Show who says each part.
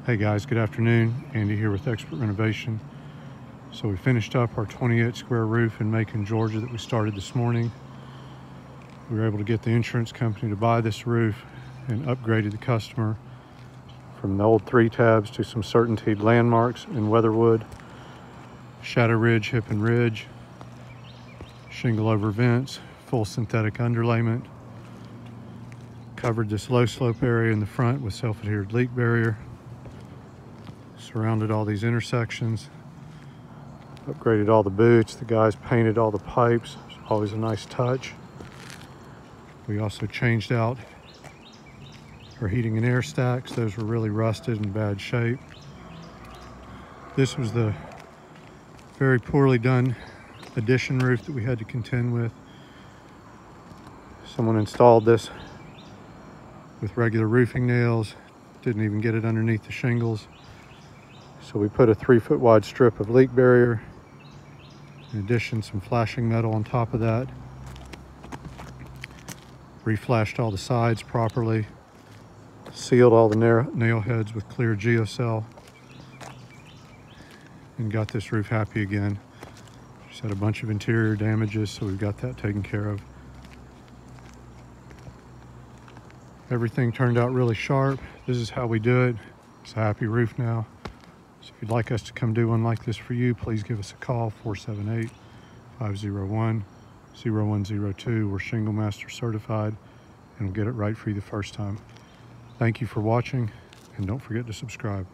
Speaker 1: Hey guys, good afternoon. Andy here with Expert Renovation. So we finished up our 28 square roof in Macon, Georgia that we started this morning. We were able to get the insurance company to buy this roof and upgraded the customer from the old 3 tabs to some CertainTeed Landmarks in weatherwood, shadow ridge, hip and ridge, shingle over vents, full synthetic underlayment. Covered this low slope area in the front with self-adhered leak barrier. Surrounded all these intersections, upgraded all the boots. The guys painted all the pipes. It's always a nice touch. We also changed out our heating and air stacks. Those were really rusted and bad shape. This was the very poorly done addition roof that we had to contend with. Someone installed this with regular roofing nails, didn't even get it underneath the shingles. So we put a 3-foot wide strip of leak barrier. In addition, some flashing metal on top of that. Reflashed all the sides properly. Sealed all the nail heads with clear geocell. And got this roof happy again. Just had a bunch of interior damages, so we've got that taken care of. Everything turned out really sharp. This is how we do it. It's a happy roof now. So if you'd like us to come do one like this for you, please give us a call, 478-501-0102. We're Shingle Master certified, and we'll get it right for you the first time. Thank you for watching, and don't forget to subscribe.